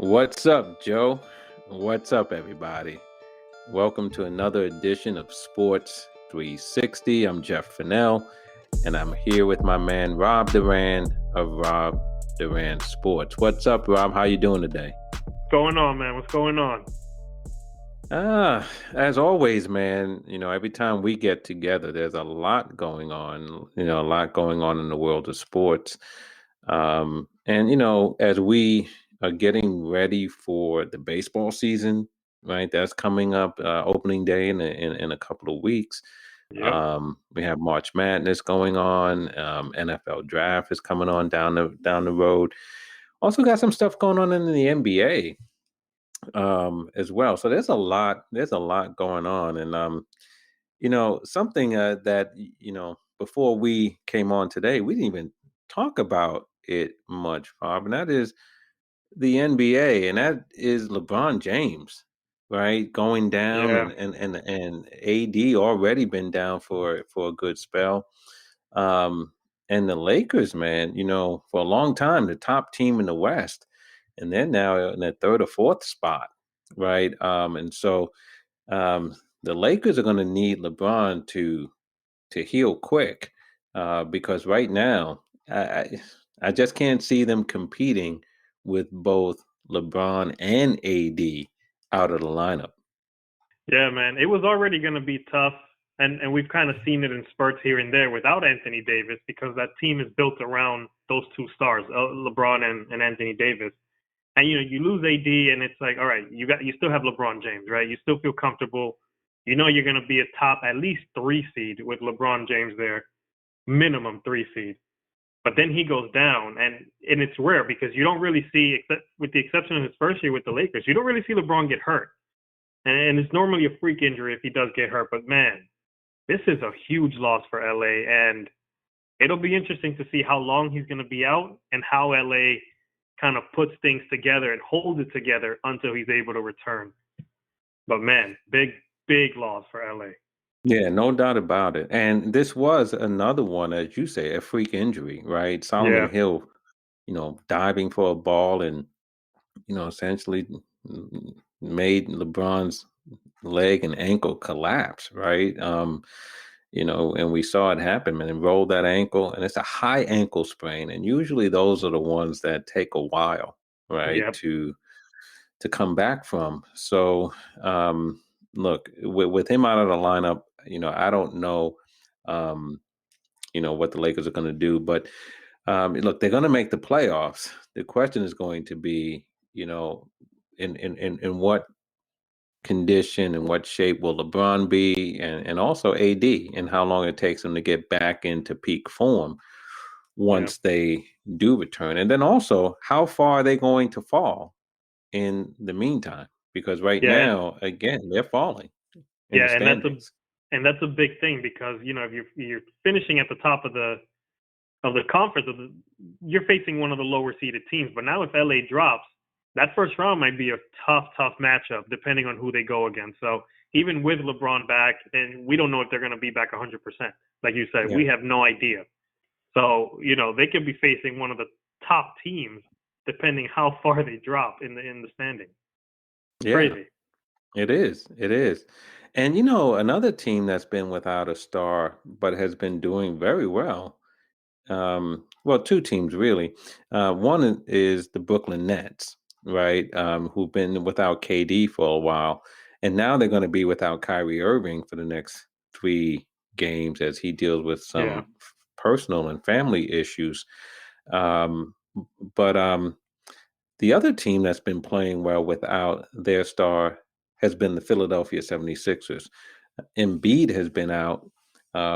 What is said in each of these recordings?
What's up, Joe? What's up, everybody? Welcome to another edition of Sports 360. I'm Jeff Fannell, and I'm here with my man Rob Duran of Rob Duran Sports. What's up, Rob? How you doing today? Going on, man? What's going on? As always, man, every time we get together, there's a lot going on, a lot going on in the world of sports. And as we are getting ready for the baseball season, right, that's coming up, opening day in a couple of weeks. Yep. We have March Madness going on. NFL draft is coming on down the road. Also got some stuff going on in the NBA as well. So there's a lot going on. And something that before we came on today, we didn't even talk about it much, Bob, and that is the NBA, and that is LeBron James, right? Going down, Yeah. and AD already been down for a good spell. Um, and the Lakers, man, for a long time, the top team in the West, and they're now in the third or fourth spot, right? And so the Lakers are going to need LeBron to heal quick, because right now I just can't see them competing with both LeBron and AD out of the lineup. Yeah, man. It was already going to be tough, and we've kind of seen it in spurts here and there without Anthony Davis because that team is built around those two stars, LeBron and Anthony Davis. And you lose AD, and it's like, all right, you still have LeBron James, right? You still feel comfortable. You know you're going to be a top at least 3 seed with LeBron James there, minimum 3 seed. But then he goes down, and it's rare because you don't really see, except with the exception of his first year with the Lakers, you don't really see LeBron get hurt. And it's normally a freak injury if he does get hurt. But man, this is a huge loss for LA, and it'll be interesting to see how long he's going to be out and how LA kind of puts things together and holds it together until he's able to return. But man, big loss for LA. Yeah, no doubt about it. And this was another one, as you say, a freak injury, right? Solomon Yeah, Hill, diving for a ball and essentially made LeBron's leg and ankle collapse, right? And we saw it happen, man, and rolled that ankle, and it's a high ankle sprain, and usually those are the ones that take a while, right, yep, to come back from. So, look, with him out of the lineup, I don't know, um, what the Lakers are going to do, but look, they're going to make the playoffs. The question is going to be, in what condition and what shape will LeBron be, and also AD, and how long it takes them to get back into peak form yep, once they do return. And then also, how far are they going to fall in the meantime? Because right yeah, now, again, they're falling in the yeah, and standings. that's a big thing because if you're finishing at the top of the conference, you're facing one of the lower seeded teams. But now if LA drops, that first round might be a tough matchup depending on who they go against. So even with LeBron back, and we don't know if they're going to be back 100%. Like you said, Yeah. we have no idea. So they could be facing one of the top teams depending how far they drop in the standings. Yeah, Crazy. it is. It is. And another team that's been without a star but has been doing very well. Well, two teams really. One is the Brooklyn Nets, right? Who've been without KD for a while, and now they're going to be without Kyrie Irving for the next 3 games as he deals with Yeah. some personal and family issues. Um, but the other team that's been playing well without their star has been the Philadelphia 76ers. Embiid has been out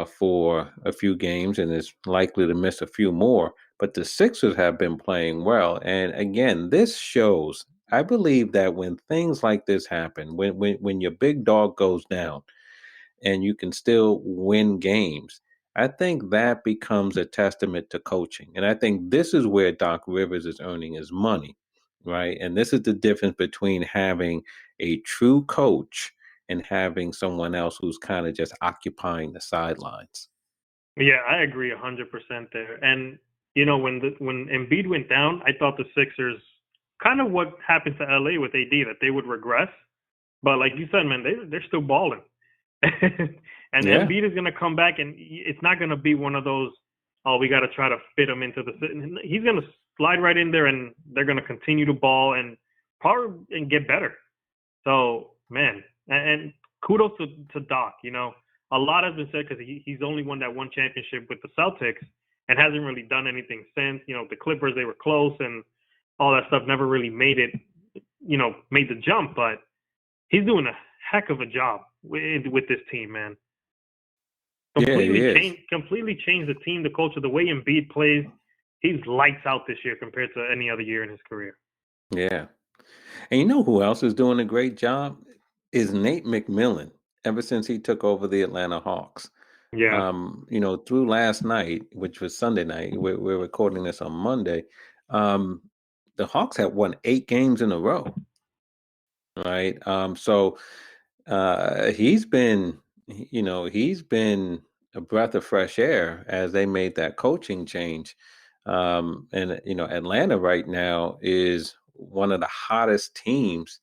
for a few games and is likely to miss a few more, but the Sixers have been playing well. And again, this shows, I believe that when things like this happen, when your big dog goes down and you can still win games, I think that becomes a testament to coaching. And I think this is where Doc Rivers is earning his money, right? And this is the difference between having a true coach and having someone else who's kind of just occupying the sidelines. Yeah, I agree 100% there. And when Embiid went down, I thought the Sixers kind of what happened to LA with AD, that they would regress. But like you said, man, they're still balling. And Yeah. Embiid is going to come back, and it's not going to be one of those, oh, we got to try to fit him into the. He's going to slide right in there, and they're going to continue to ball and probably and get better. So, man, and kudos to Doc. You know, a lot has been said because he's only won that one championship with the Celtics and hasn't really done anything since. You know, the Clippers, they were close, and all that stuff never really made it, you know, made the jump. But he's doing a heck of a job with this team, man. Yeah, he is. Completely changed the team, the culture, the way Embiid plays. He's lights out this year compared to any other year in his career. Yeah. And you know who else is doing a great job? Is Nate McMillan, ever since he took over the Atlanta Hawks. Yeah. You know, through last night, which was Sunday night, we're recording this on Monday, the Hawks have won 8 games in a row, right? So he's been, you know, he's been a breath of fresh air as they made that coaching change. And, you know, Atlanta right now is one of the hottest teams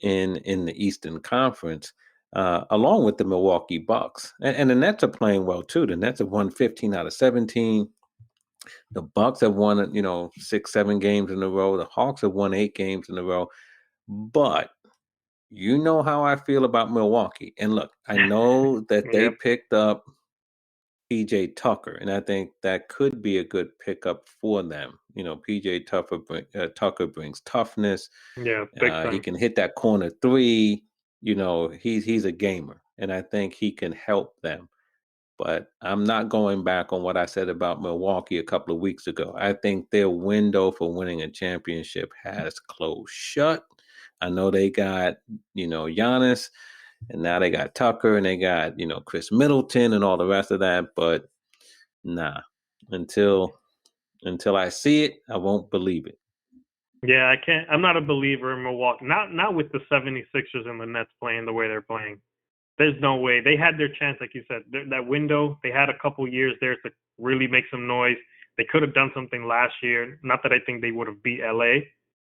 in the Eastern Conference, along with the Milwaukee Bucks. And the Nets are playing well too. The Nets have won 15 out of 17. The Bucks have won, you know, 6, 7 games in a row. The Hawks have won 8 games in a row. But you know how I feel about Milwaukee. And look, I know that they Yep. picked up PJ Tucker, and I think that could be a good pickup for them. You know, PJ Tucker brings toughness. Yeah, big He time. can hit that corner three. You know, he's a gamer, and I think he can help them. But I'm not going back on what I said about Milwaukee a couple of weeks ago. I think their window for winning a championship has closed shut. I know they got, you know, Giannis, and now they got Tucker, and they got, you know, Chris Middleton and all the rest of that. But nah, until I see it, I won't believe it. Yeah, I can't. I'm not a believer in Milwaukee. Not with the 76ers and the Nets playing the way they're playing. There's no way. They had their chance, like you said. That window, they had a couple years there to really make some noise. They could have done something last year. Not that I think they would have beat LA,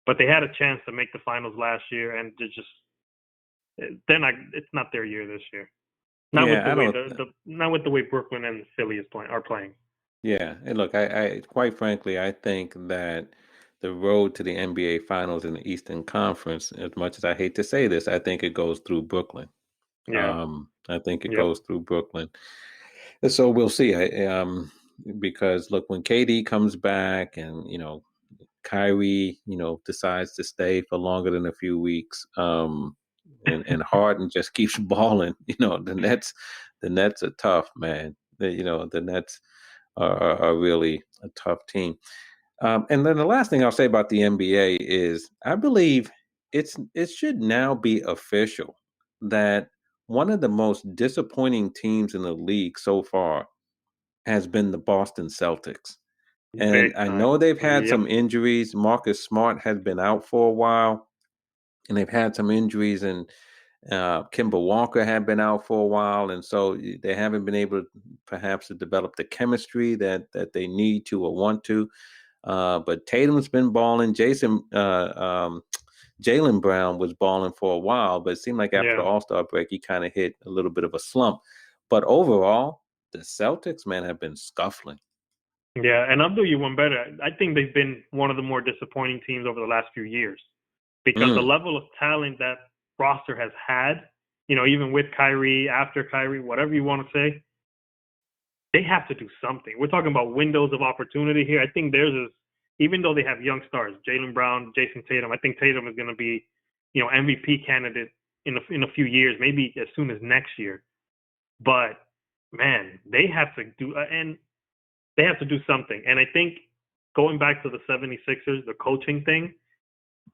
but they had a chance to make the finals last year, and then it's not their year this year. Not with Yeah, the I way don't. not with the way Brooklyn and Philly are playing. Yeah, and look, I quite frankly, I think that the road to the NBA Finals in the Eastern Conference, as much as I hate to say this, I think it goes through Brooklyn. Yeah. I think it Yep. goes through Brooklyn. And so we'll see. Because look, when KD comes back, and you know, Kyrie, you know, decides to stay for longer than a few weeks, and Harden just keeps balling, you know, the Nets are tough, man. You know, the Nets are really a tough team. And then the last thing I'll say about the NBA is I believe it should now be official that one of the most disappointing teams in the league so far has been the Boston Celtics. And Big I time. know they've had Yep. some injuries. Marcus Smart has been out for a while, and they've had some injuries, and Kemba Walker had been out for a while, and so they haven't been able, perhaps, to develop the chemistry that they need to or want to. But Tatum's been balling. Jaylen Brown was balling for a while, but it seemed like after the Yeah. All-Star break, he kind of hit a little bit of a slump. But overall, the Celtics, man, have been scuffling. Yeah, and I'll do you one better. I think they've been one of the more disappointing teams over the last few years because the Mm. level of talent that roster has had, you know, even with Kyrie, after Kyrie, whatever you want to say, they have to do something. We're talking about windows of opportunity here. I think theirs is, even though they have young stars, Jaylen Brown, Jason Tatum. I think Tatum is going to be, you know, MVP candidate in a few years, maybe as soon as next year. But man, they have to do and they have to do something. And I think going back to the 76ers, the coaching thing,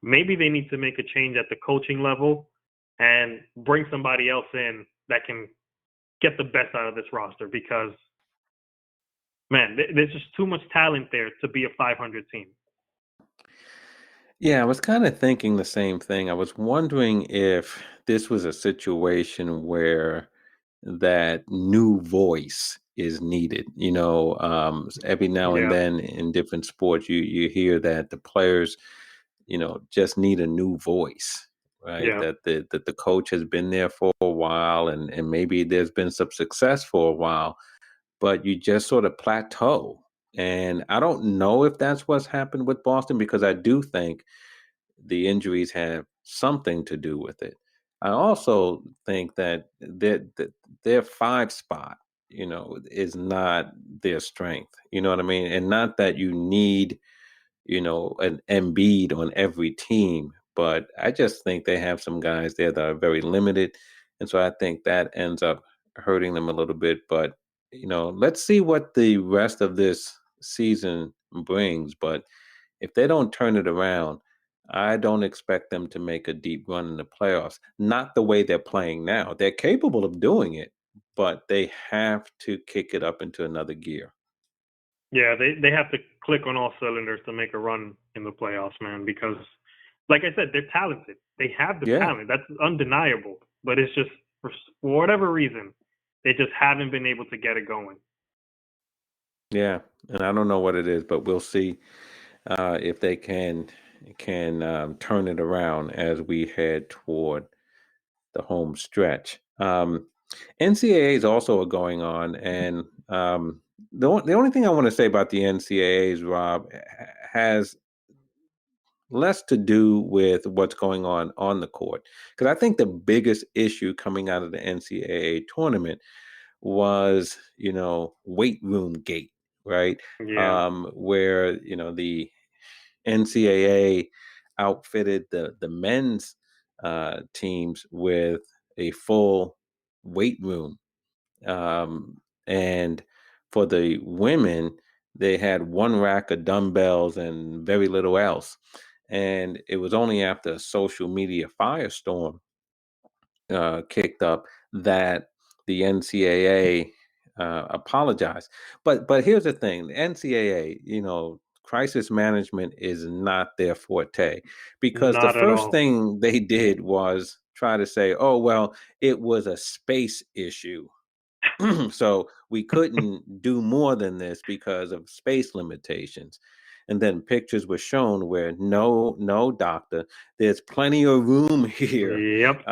maybe they need to make a change at the coaching level and bring somebody else in that can get the best out of this roster because man, there's just too much talent there to be a 500 team. Yeah, I was kind of thinking the same thing. I was wondering if this was a situation where that new voice is needed. You know, every now and Yeah. then in different sports, you hear that the players just need a new voice, right? Yeah. That the coach has been there for a while, and maybe there's been some success for a while, but you just sort of plateau. And I don't know if that's what's happened with Boston, because I do think the injuries have something to do with it. I also think that their five spot, is not their strength. You know what I mean? And not that you need, an Embiid on every team, but I just think they have some guys there that are very limited. And so I think that ends up hurting them a little bit. But, let's see what the rest of this season brings. But if they don't turn it around, I don't expect them to make a deep run in the playoffs. Not the way they're playing now. They're capable of doing it, but they have to kick it up into another gear. Yeah, they have to click on all cylinders to make a run in the playoffs, man, because like I said, they're talented. They have the Yeah. talent. That's undeniable. But it's just for whatever reason, they just haven't been able to get it going. Yeah. And I don't know what it is, but we'll see if they can turn it around as we head toward the home stretch. NCAAs also are going on, and the only thing I want to say about the NCAAs, Rob, has less to do with what's going on the court, because I think the biggest issue coming out of the NCAA tournament was, weight room gate, right? Yeah, Where the NCAA outfitted the men's teams with a full weight room, and for the women, they had one rack of dumbbells and very little else. And it was only after a social media firestorm kicked up that the NCAA apologized. But here's the thing: the NCAA, crisis management is not their forte, because the not at first all. thing they did was try to say, "Oh well, it was a space issue." So we couldn't do more than this because of space limitations. And then pictures were shown where no doctor, there's plenty of room here Yep.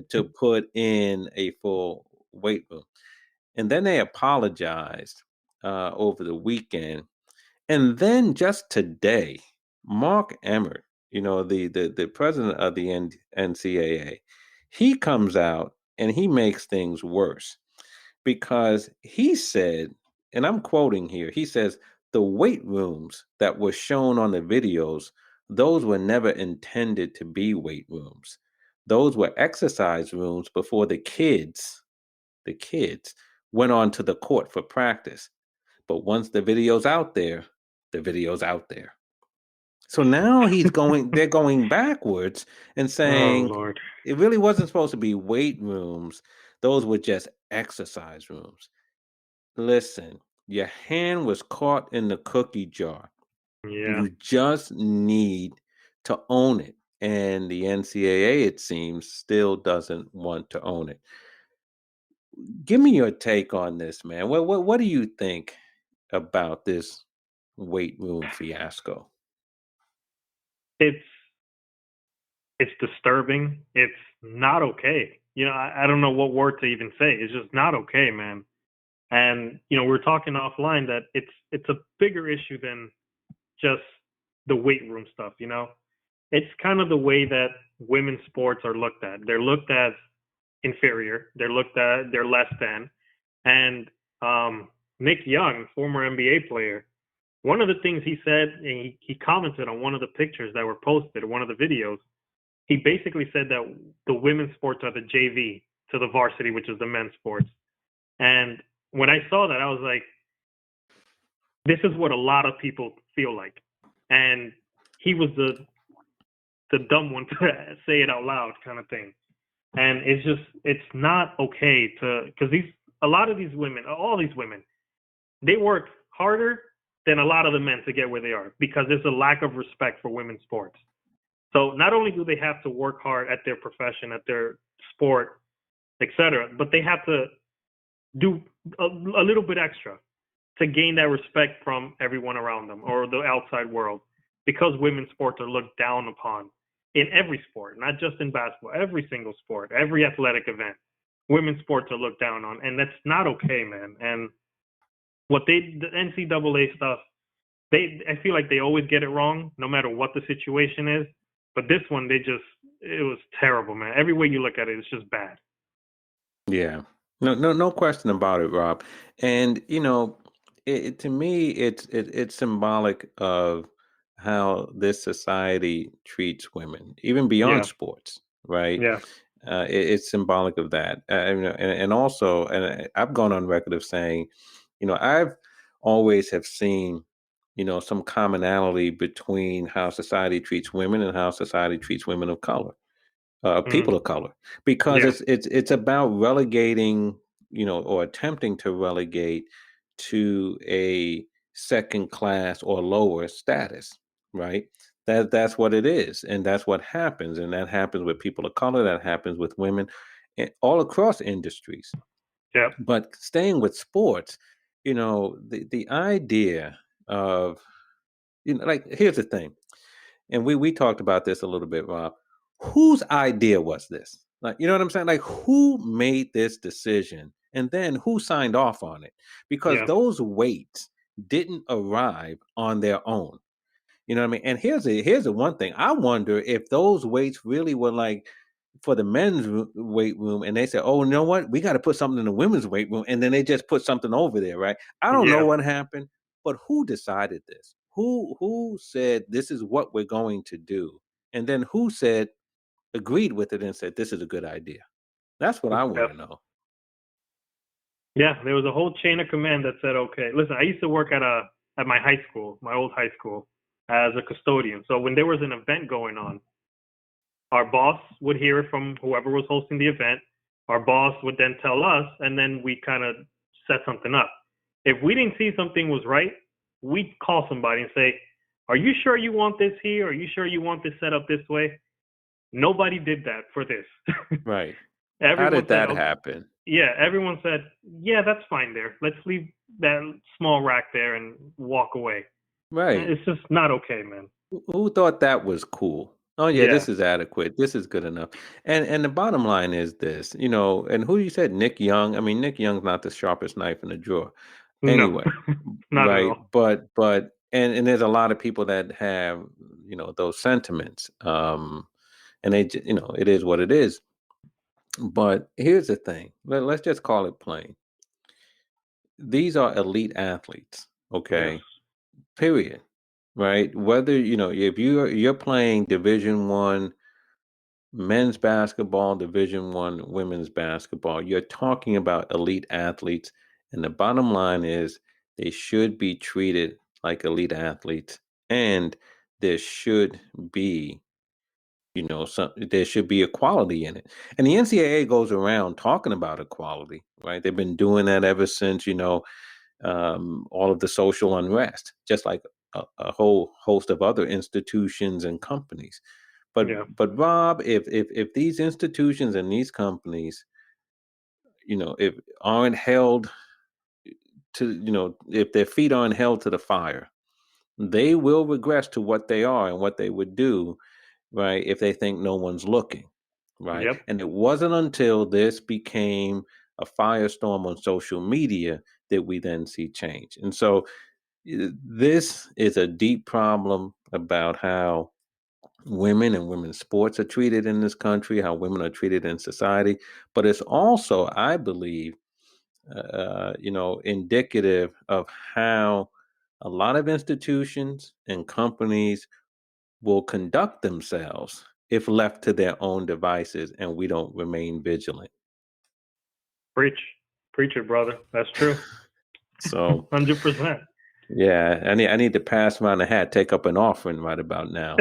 to put in a full weight room. And then they apologized over the weekend. And then just today, Mark Emmert, the president of the NCAA, he comes out and he makes things worse, because he said, and I'm quoting here, he says, the weight rooms that were shown on the videos, those were never intended to be weight rooms. Those were exercise rooms before the kids went on to the court for practice. But once the video's out there, the video's out there. So now they're going backwards and Oh saying Lord. it really wasn't supposed to be weight rooms. Those were just exercise rooms. Listen, your hand was caught in the cookie jar. Yeah. You just need to own it. And the NCAA, it seems, still doesn't want to own it. Give me your take on this, man. What do you think about this weight room fiasco? It's it's disturbing. It's not okay. I don't know what word to even say. It's just not okay, man. And we're talking offline that it's a bigger issue than just the weight room stuff. It's kind of the way that women's sports are looked at. They're looked at inferior. They're less than. And Nick Young, former NBA player, one of the things he said, and he commented on one of the pictures that were posted, one of the videos. He basically said that the women's sports are the JV to the varsity, which is the men's sports. And when I saw that, I was like, this is what a lot of people feel like. And he was the dumb one to say it out loud kind of thing. And it's not okay because a lot of these women, all these women, they work harder than a lot of the men to get where they are, because there's a lack of respect for women's sports. So not only do they have to work hard at their profession, at their sport, etc., but they have to do a little bit extra to gain that respect from everyone around them or the outside world. because women's sports are looked down upon in every sport, not just in basketball, every single sport, every athletic event. Women's sports are looked down on, and that's not okay, man. And the NCAA stuff, I feel like they always get it wrong, no matter what the situation is. But this one, it was terrible, man. Every way you look at it, it's just bad. Yeah. No question about it, Rob. And to me, it's symbolic of how this society treats women, even beyond Yeah, sports, right? yeah, It's symbolic of that. And also, and I've gone on record of saying, I've always have seen, some commonality between how society treats women and how society treats women of color, people of color, because yeah, it's about relegating, or attempting to relegate to a second class or lower status, right? That's what it is, and that's what happens, and that happens with people of color, that happens with women, all across industries. yeah, But staying with sports, the idea of, like, here's the thing, and we talked about this a little bit, Rob. Whose idea was this? Like, you know what I'm saying? Like, who made this decision, and then who signed off on it? Because yeah, those weights didn't arrive on their own. You know what I mean? And here's the one thing. I wonder if those weights really were like for the men's weight room, and they said, "Oh, you know what? We got to put something in the women's weight room," and then they just put something over there, right? I don't know yeah. what happened, but who decided this? Who said this is what we're going to do, and then who said agreed with it and said this is a good idea? That's what I want to know. Yeah, there was a whole chain of command that said, okay, listen, I used to work at my high school, my old high school, as a custodian. So when there was an event going on, our boss would hear it from whoever was hosting the event. Our boss would then tell us, and then we kind of set something up. If we didn't see something was right, we'd call somebody and say, are you sure you want this here? Are you sure you want this set up this way? Nobody did that for this. Right. How Everyone did said, that happen? yeah, everyone said, yeah, that's fine there. Let's leave that small rack there and walk away. Right. It's just not okay, man. Who thought that was cool? Oh yeah, Yeah. this is adequate. This is good enough. And the bottom line is this, and who you said Nick Young? I mean, Nick Young's not the sharpest knife in the drawer. No, Anyway, not at right? all. But there's a lot of people that have, those sentiments. And it is what it is. But here's the thing. Let's just call it plain. These are elite athletes, Yes. okay? Period. Right? Whether, if you're playing Division 1 men's basketball, Division 1 women's basketball, you're talking about elite athletes, and the bottom line is they should be treated like elite athletes, and there should be, there should be equality in it. And the NCAA goes around talking about equality, right? They've been doing that ever since, all of the social unrest, just like a whole host of other institutions and companies. But Yeah. but Rob, if these institutions and these companies, if aren't held to, if their feet aren't held to the fire, they will regress to what they are and what they would do, right, if they think no one's looking, right? Yep. And it wasn't until this became a firestorm on social media that we then see change. And so this is a deep problem about how women and women's sports are treated in this country, how women are treated in society. But it's also, I believe, indicative of how a lot of institutions and companies will conduct themselves if left to their own devices and we don't remain vigilant. Preach. Preach it, brother. That's true. So 100%. yeah, I need to pass around the hat, take up an offering right about now.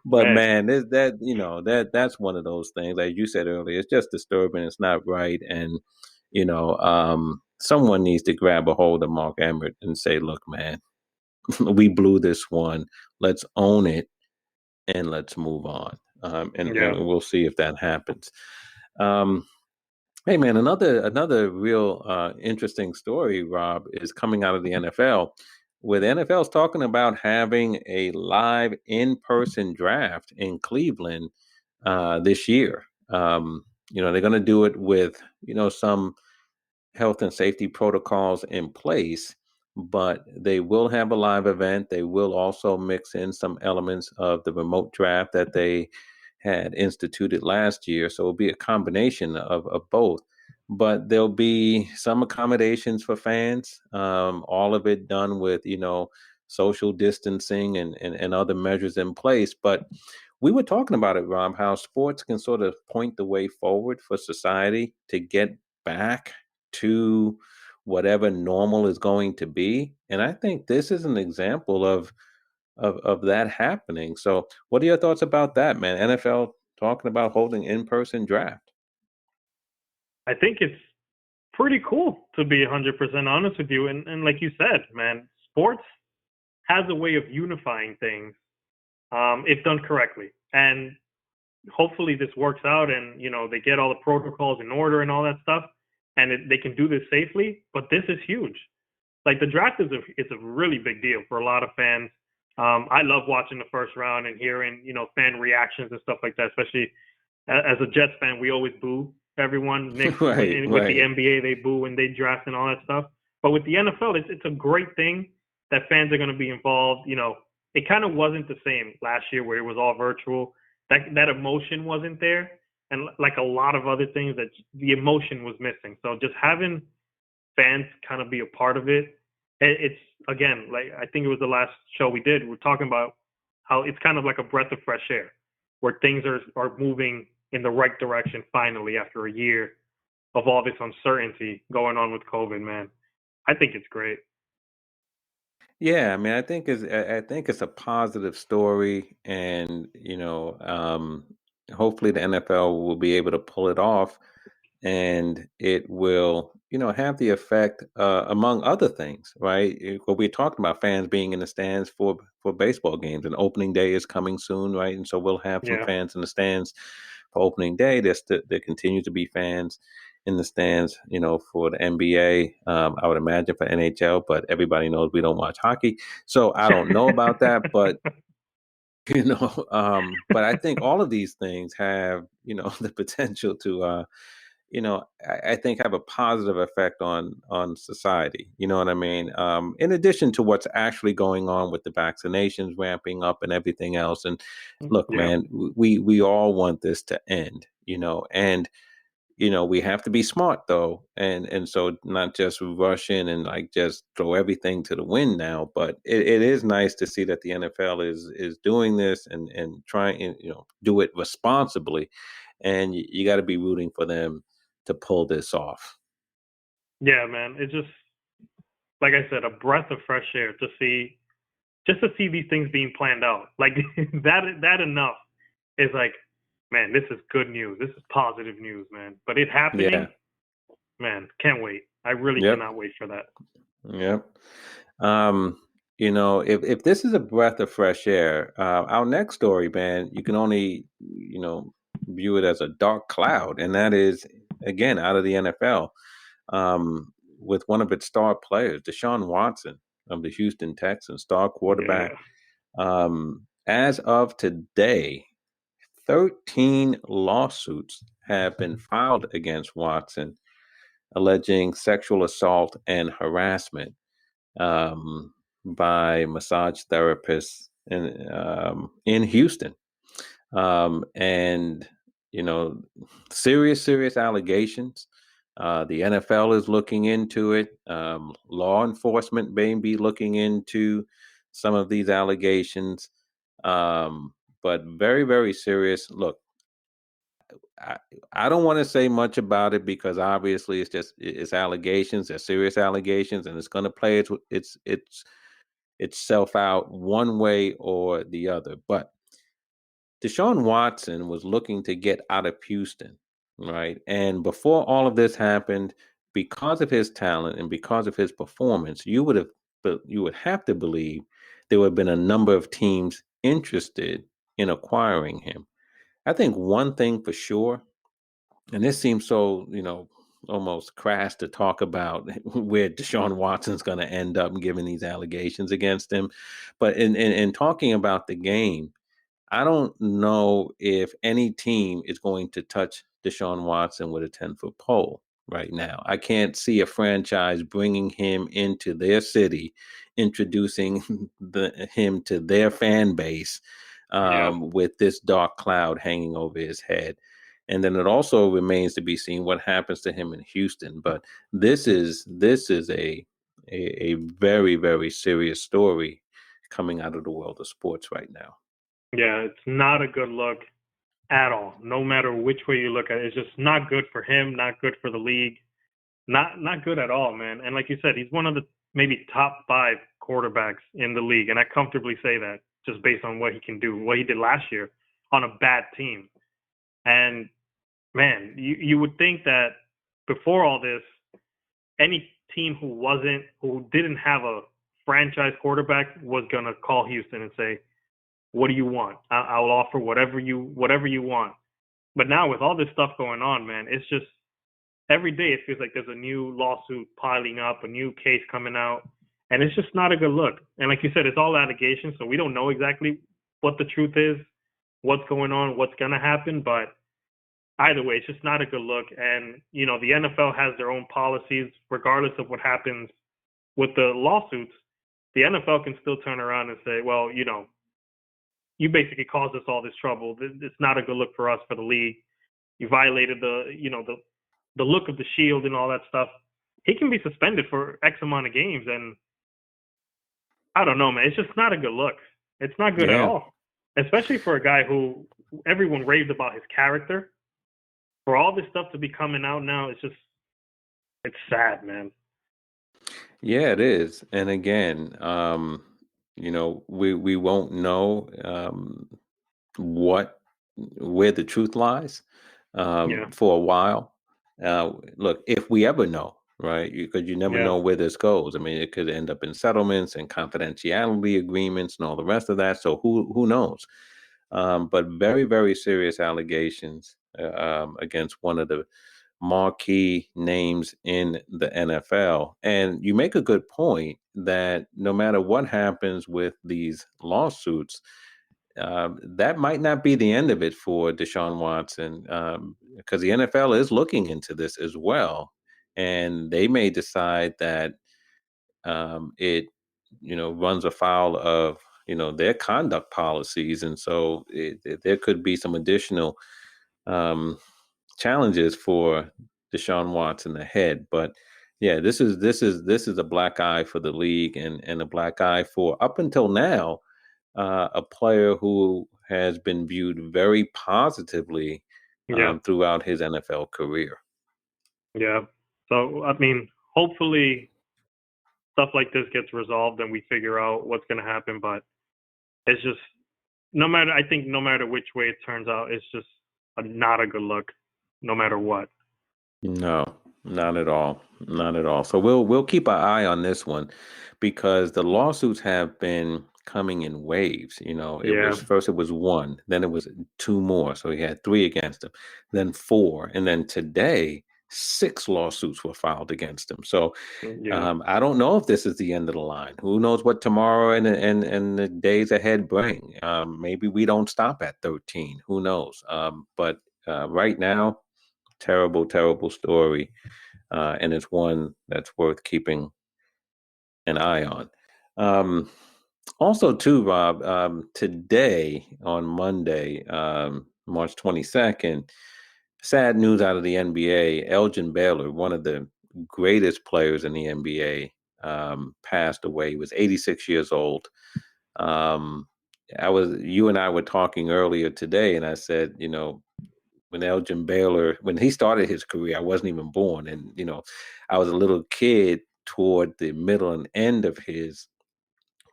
But Hey, man, that's one of those things. Like you said earlier, it's just disturbing. It's not right, and someone needs to grab a hold of Mark Emmert and say, "Look, man, we blew this one. Let's own it and let's move on." And yeah. we'll see if that happens. Um, Hey man, another real interesting story, Rob, is coming out of the NFL. with NFL's talking about having a live in-person draft in Cleveland this year. They're going to do it with, some health and safety protocols in place, but they will have a live event. They will also mix in some elements of the remote draft that they had instituted last year. So it'll be a combination of both. But there'll be some accommodations for fans, all of it done with, social distancing and other measures in place. But we were talking about it, Rob, how sports can sort of point the way forward for society to get back to whatever normal is going to be. And I think this is an example of that happening. So what are your thoughts about that, man? NFL talking about holding in-person draft. I think it's pretty cool, to be 100% honest with you. And like you said, man, sports has a way of unifying things if done correctly. And hopefully this works out and, they get all the protocols in order and all that stuff. And they can do this safely. But this is huge. Like the draft is a really big deal for a lot of fans. I love watching the first round and hearing, fan reactions and stuff like that, especially as a Jets fan, we always boo everyone. Knicks, with the NBA, they boo when they draft and all that stuff. But with the NFL, it's a great thing that fans are going to be involved. It kind of wasn't the same last year where it was all virtual. That emotion wasn't there. And like a lot of other things, that the emotion was missing. So just having fans kind of be a part of it, it's, again, like I think it was the last show we did, we're talking about how it's kind of like a breath of fresh air where things are moving in the right direction finally after a year of all this uncertainty going on with COVID, man. I think it's great. Yeah, I mean, I think it's a positive story, and hopefully the NFL will be able to pull it off, and it will, have the effect, among other things, right? What we're talking about, fans being in the stands for baseball games, and opening day is coming soon, right? And so we'll have some Yeah. fans in the stands for opening day. There continue to be fans in the stands, for the NBA. I would imagine for NHL, but everybody knows we don't watch hockey, so I don't know about that. But but I think all of these things have, the potential to, I think have a positive effect on society. You know what I mean? In addition to what's actually going on with the vaccinations ramping up and everything else. And look, Yeah. man, we all want this to end. And we have to be smart though, and so not just rush in and like just throw everything to the wind now. But it is nice to see that the NFL is doing this and trying, do it responsibly, and you got to be rooting for them to pull this off. Yeah, man. It's just, like I said, a breath of fresh air to see these things being planned out. Like that enough is like, man, this is good news. This is positive news, man. But it happening, man, can't wait. I really cannot wait for that. Yep. If this is a breath of fresh air, our next story, man, you can only, view it as a dark cloud, and that is again out of the NFL, with one of its star players, Deshaun Watson of the Houston Texans, star quarterback. Yeah. As of today, 13 lawsuits have been filed against Watson, alleging sexual assault and harassment, by massage therapists in Houston. And, serious allegations. The NFL is looking into it. Law enforcement may be looking into some of these allegations. But very, very serious. Look, I don't want to say much about it because obviously it's allegations, they're serious allegations, and it's going to play itself out one way or the other. But Deshaun Watson was looking to get out of Houston, right? And before all of this happened, because of his talent and because of his performance, you would have to believe there would have been a number of teams interested in acquiring him. I think one thing for sure, and this seems so, almost crass to talk about where Deshaun Watson's going to end up given these allegations against him. But in talking about the game, I don't know if any team is going to touch Deshaun Watson with a 10-foot pole right now. I can't see a franchise bringing him into their city, introducing him to their fan base Yeah. with this dark cloud hanging over his head. And then it also remains to be seen what happens to him in Houston. But this is a very, very serious story coming out of the world of sports right now. Yeah, it's not a good look at all. No matter which way you look at it, it's just not good for him, not good for the league. Not good at all, man. And like you said, he's one of the maybe top 5 quarterbacks in the league, and I comfortably say that just based on what he can do, what he did last year on a bad team. And man, you would think that before all this, any team who didn't have a franchise quarterback was gonna call Houston and say, "What do you want? I'll offer whatever you want." But now with all this stuff going on, man, it's just every day it feels like there's a new lawsuit piling up, a new case coming out, and it's just not a good look. And like you said, it's all allegations, so we don't know exactly what the truth is, what's going on, what's going to happen, but either way, it's just not a good look. And, you know, the NFL has their own policies, regardless of what happens with the lawsuits. The NFL can still turn around and say, well, you know, you basically caused us all this trouble. It's not a good look for us, for the league. You violated the look of the shield and all that stuff. He can be suspended for X amount of games, and I don't know, man. It's just not a good look. It's not good at Yeah. all, especially for a guy who everyone raved about his character. For all this stuff to be coming out now, it's sad, man. Yeah, it is. And again, we won't know what where the truth lies Yeah, for a while. Look, if we ever know, right? Because you never yeah, know where this goes. I mean, it could end up in settlements and confidentiality agreements and all the rest of that. So who knows? But very, very serious allegations against one of the marquee names in the NFL. And you make a good point that no matter what happens with these lawsuits, that might not be the end of it for Deshaun Watson, because the NFL is looking into this as well. And they may decide that it, runs afoul of, their conduct policies. And so there could be some additional um, challenges for Deshaun Watson ahead. But yeah, this is a black eye for the league and a black eye for up until now a player who has been viewed very positively yeah, throughout his NFL career. yeah. So I mean, hopefully stuff like this gets resolved and we figure out what's going to happen. But it's just I think no matter which way it turns out, it's just not a good look, no matter what. No, not at all. Not at all. So we'll keep our eye on this one because the lawsuits have been coming in waves. Yeah, It was one, then it was two more. So he had three against him, then four, and then today 6 lawsuits were filed against him. So yeah, I don't know if this is the end of the line. Who knows what tomorrow and the days ahead bring? Maybe we don't stop at 13. Who knows? But right now, terrible, terrible story, and it's one that's worth keeping an eye on. Um, Also, too, Rob, today on Monday, March 22nd, sad news out of the NBA. Elgin Baylor, one of the greatest players in the NBA, passed away. He was 86 years old. Um, you and I were talking earlier today, and I said, when Elgin Baylor, when he started his career, I wasn't even born. And, I was a little kid toward the middle and end of his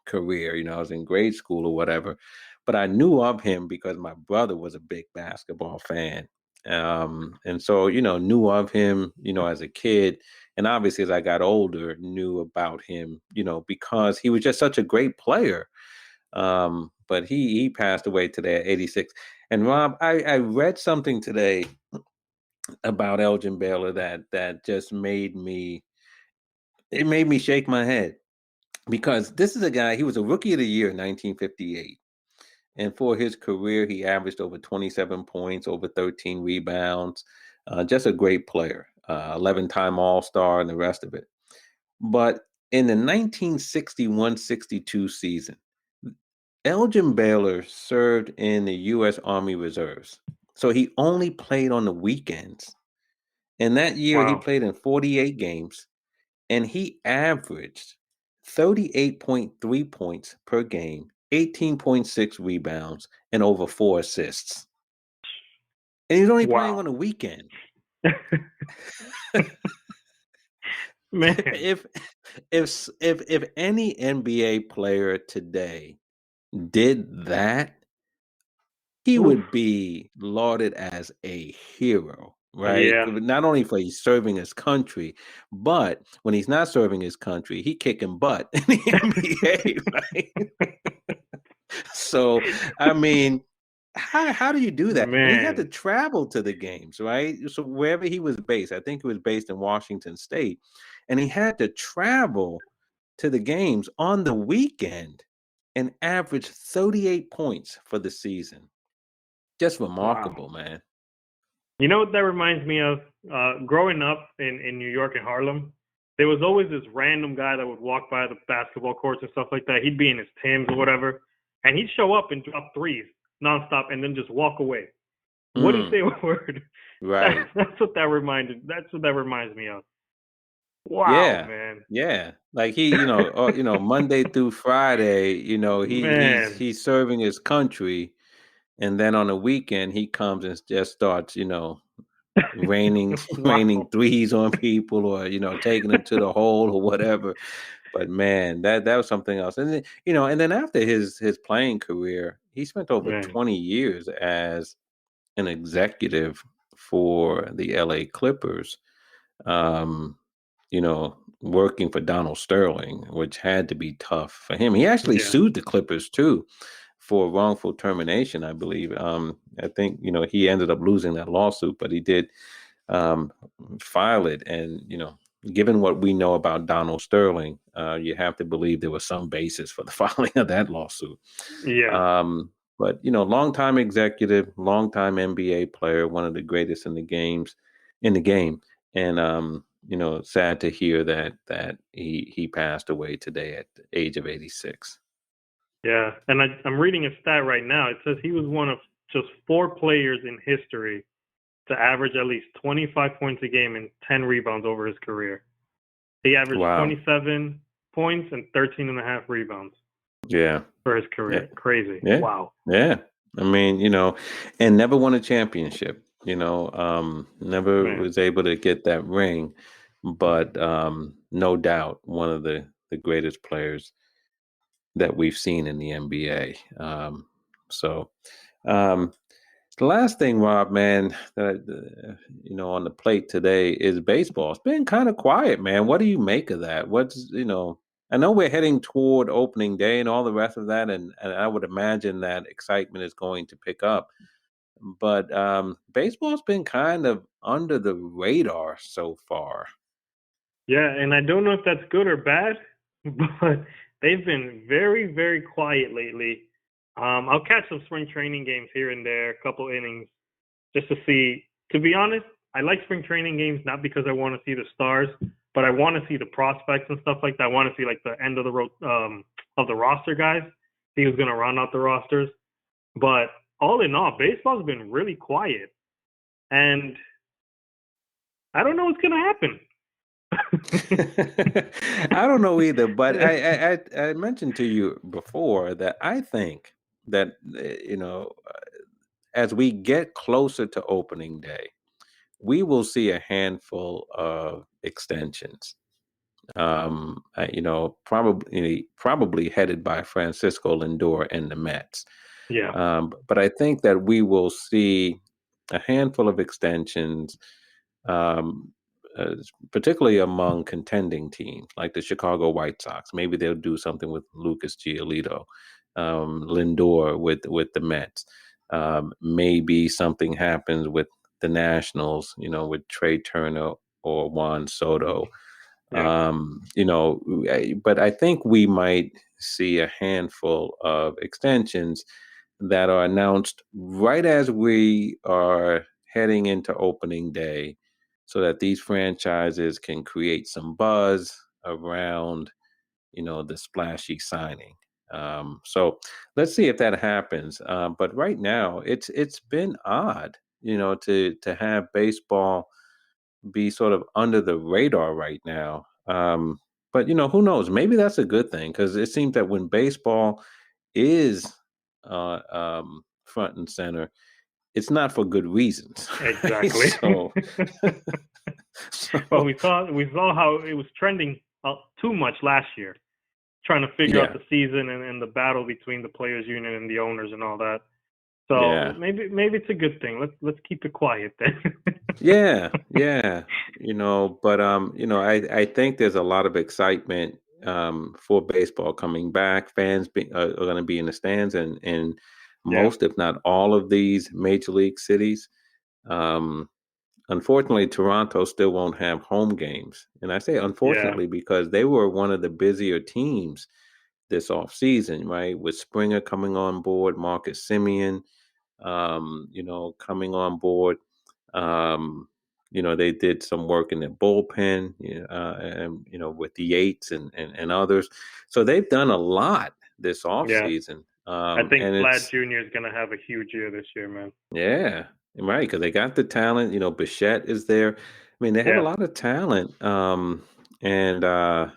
career. I was in grade school or whatever, but I knew of him because my brother was a big basketball fan. And so, knew of him, as a kid. And obviously, as I got older, knew about him, because he was just such a great player. But he passed away today at 86. And Rob, I read something today about Elgin Baylor that just made me shake my head, because this is a guy, he was a rookie of the year in 1958. And for his career, he averaged over 27 points, over 13 rebounds. Just a great player, 11-time All-Star and the rest of it. But in the 1961-62 season, Elgin Baylor served in the U.S. Army Reserves. So he only played on the weekends. And that year, he Wow. played in 48 games, and he averaged 38.3 points per game, 18.6 rebounds, and over 4 assists. And he's only playing Wow. on the weekend. Man. If any NBA player today did that, he Oof. would be lauded as a hero, right? Yeah. Not only for he's serving his country, but when he's not serving his country, he kicking butt in the NBA, right? So, I mean, how do you do that? And he had to Man. travel to the games, right? So wherever he was based, I think he was based in Washington State, and he had to travel to the games on the weekend and average 38 points for the season. Just Wow. remarkable, man. You know what that reminds me of? Growing up in New York and Harlem, there was always this random guy that would walk by the basketball courts and stuff like that. He'd be in his Timbs or whatever, and he'd show up and drop threes nonstop and then just walk away. Wouldn't say a word. Right. That's what that reminds me of. Wow, Yeah. man. Yeah. Like he, Monday through Friday, Man. he's serving his country, and then on the weekend he comes and just starts, raining raining Wow. threes on people, or taking them to the hole or whatever. But man, that was something else. And then, and then after his playing career, he spent over Man. 20 years as an executive for the LA Clippers, um, working for Donald Sterling, which had to be tough for him. He actually Yeah. sued the Clippers too for wrongful termination, I believe. I think, he ended up losing that lawsuit, but he did um, file it. And, given what we know about Donald Sterling, you have to believe there was some basis for the filing of that lawsuit. Yeah. But, longtime executive, longtime NBA player, one of the greatest in the game. And, sad to hear that he passed away today at the age of 86. Yeah. And I'm reading a stat right now. It says he was one of just 4 players in history to average at least 25 points a game and 10 rebounds over his career. He averaged Wow. 27 points and 13 and a half rebounds. Yeah. For his career. Yeah. Crazy. Yeah. Wow. Yeah. I mean, and never won a championship, never Man. was able to get that ring, but no doubt one of the greatest players that we've seen in the NBA. So, um, the last thing, Rob, man, that on the plate today is baseball. It's been kind of quiet, man. What do you make of that? I know we're heading toward opening day and all the rest of that, and I would imagine that excitement is going to pick up. But baseball's been kind of under the radar so far. Yeah, and I don't know if that's good or bad, but they've been very, very quiet lately. I'll catch some spring training games here and there, a couple innings, just to see. To be honest, I like spring training games not because I want to see the stars, but I want to see the prospects and stuff like that. I want to see like the end of the roster guys, see who's going to round out the rosters. But all in all, baseball's been really quiet, and I don't know what's going to happen. I don't know either, but I mentioned to you before that I think that as we get closer to opening day, we will see a handful of extensions. Probably headed by Francisco Lindor and the Mets. Yeah. But I think that we will see a handful of extensions, um, particularly among contending teams like the Chicago White Sox. Maybe they'll do something with Lucas Giolito, Lindor with the Mets. Maybe something happens with the Nationals, with Trey Turner or Juan Soto. Yeah. But I think we might see a handful of extensions that are announced right as we are heading into opening day so that these franchises can create some buzz around, the splashy signing. So let's see if that happens. But right now, it's been odd, to have baseball be sort of under the radar right now. But who knows? Maybe that's a good thing because it seems that when baseball is front and center, it's not for good reasons, right? Exactly. So, Well, so we saw how it was trending too much last year, trying to figure out yeah, the season and the battle between the players union and the owners and all that. So yeah, maybe it's a good thing. Let's keep it quiet then. yeah. But I think there's a lot of excitement for baseball coming back. Fans are going to be in the stands, and Yeah, most, if not all, of these major league cities. Um, Unfortunately, Toronto still won't have home games. And I say yeah, unfortunately because they were one of the busier teams this offseason, right? With Springer coming on board, Marcus Simeon, coming on board. Um, they did some work in the bullpen, and, with the Yates and others. So they've done a lot this yeah. offseason. I think And Vlad it's, Jr. is gonna have a huge year this year, man. yeah, right, because they got the talent. Bichette is there. I mean, they have a Yeah, lot of talent, and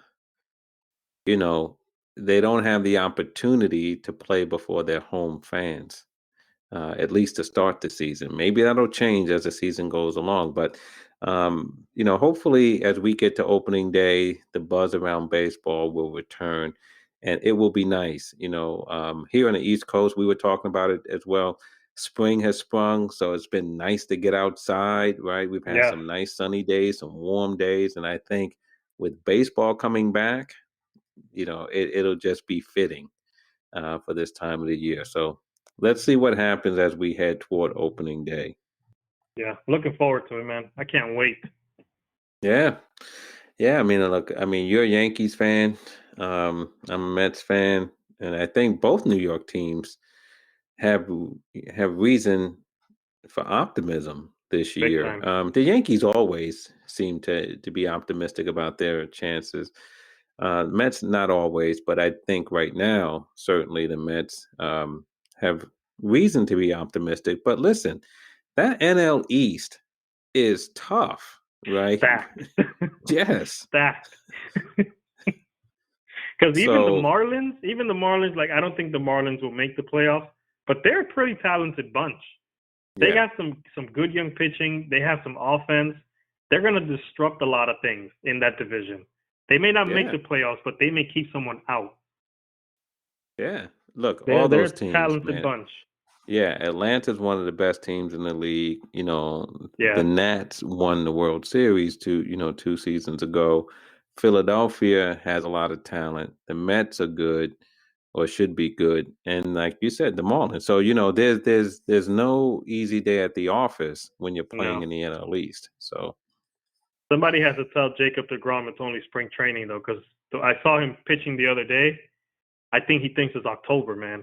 you know, they don't have the opportunity to play before their home fans, at least to start the season. Maybe that'll change as the season goes along, but hopefully, as we get to opening day, the buzz around baseball will return, and it will be nice. Here on the East Coast, we were talking about it as well. Spring has sprung, so it's been nice to get outside, right? We've had yes. some nice sunny days, some warm days, and I think with baseball coming back, it'll just be fitting for this time of the year. So let's see what happens as we head toward opening day. Yeah, looking forward to it, man. I can't wait. Yeah. Yeah. I mean, look, you're a Yankees fan. I'm a Mets fan. And I think both New York teams have have reason for optimism this Big year. time. The Yankees always seem to be optimistic about their chances. Mets not always, but I think right now certainly the Mets have reason to be optimistic. But listen, that NL East is tough, right? Stacked. Yes. Stacked. Because So Even the Marlins, like I don't think the Marlins will make the playoffs, but they're a pretty talented bunch. They yeah, got some good young pitching. They have some offense. They're gonna disrupt a lot of things in that division. They may not make yeah, the playoffs, but they may keep someone out. yeah. Look, all They're those a teams, talented man. bunch. Yeah, Atlanta's one of the best teams in the league. The Yeah, Nats won the World Series 2 seasons ago. Philadelphia has a lot of talent. The Mets are good or should be good. And like you said, the Marlins. So, there's no easy day at the office when you're playing no. in the NL East. So Somebody has to tell Jacob DeGrom it's only spring training though, because I saw him pitching the other day. I think he thinks it's October, man.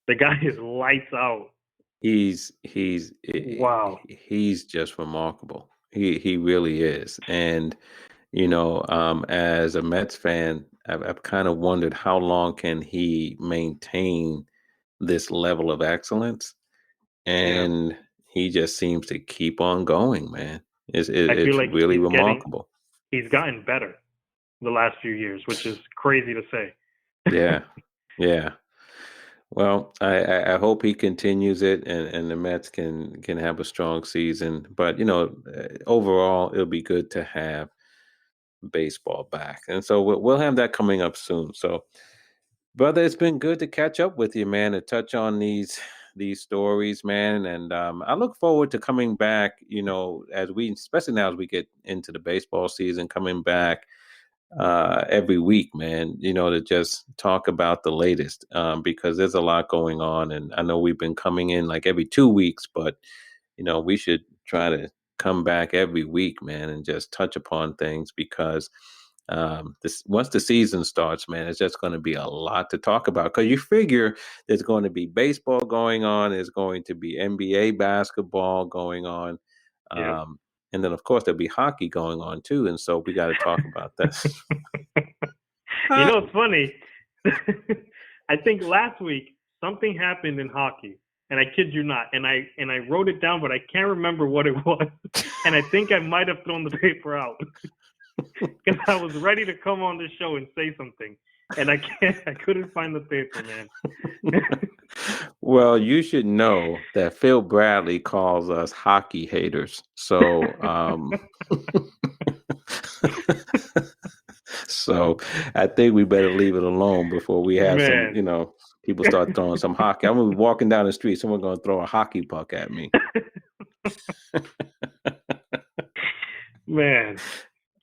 The guy is lights out. Wow. he's just remarkable. He really is. And as a Mets fan, I've kind of wondered how long can he maintain this level of excellence, Yeah. and he just seems to keep on going, man. I feel It's like really remarkable. he's gotten better the last few years, which is crazy to say. Yeah, yeah. Well, I hope he continues it, and the Mets can have a strong season. But overall, it'll be good to have baseball back, and so we'll have that coming up soon. So, brother, it's been good to catch up with you, man, and touch on these stories, man. And I look forward to coming back. Especially now as we get into the baseball season, coming back every week, man, to just talk about the latest because there's a lot going on. And I know we've been coming in like every 2 weeks, but we should try to come back every week, man, and just touch upon things because once the season starts, man, it's just going to be a lot to talk about because you figure there's going to be baseball going on, there's going to be NBA basketball going on, Yeah. and then of course there'll be hockey going on too, and so we got to talk about this. You know, it's funny. I think last week something happened in hockey, and I kid you not, and I wrote it down, but I can't remember what it was, and I think I might have thrown the paper out because I was ready to come on this show and say something, and I couldn't find the paper, man. Well, you should know that Phil Bradley calls us hockey haters, so so I think we better leave it alone before we have some, people start throwing some hockey. I'm gonna be walking down the street, someone's gonna throw a hockey puck at me. Man.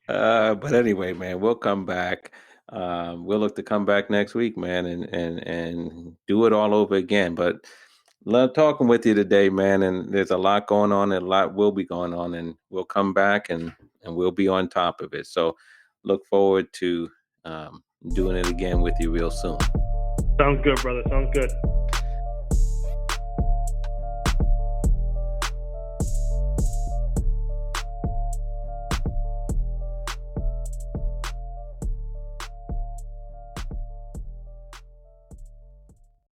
But anyway, man, we'll come back. We'll look to come back next week, man, and do it all over again. But love talking with you today, man. And there's a lot going on, and a lot will be going on, and we'll come back and we'll be on top of it. So look forward to doing it again with you real soon. Sounds good, brother. Sounds good.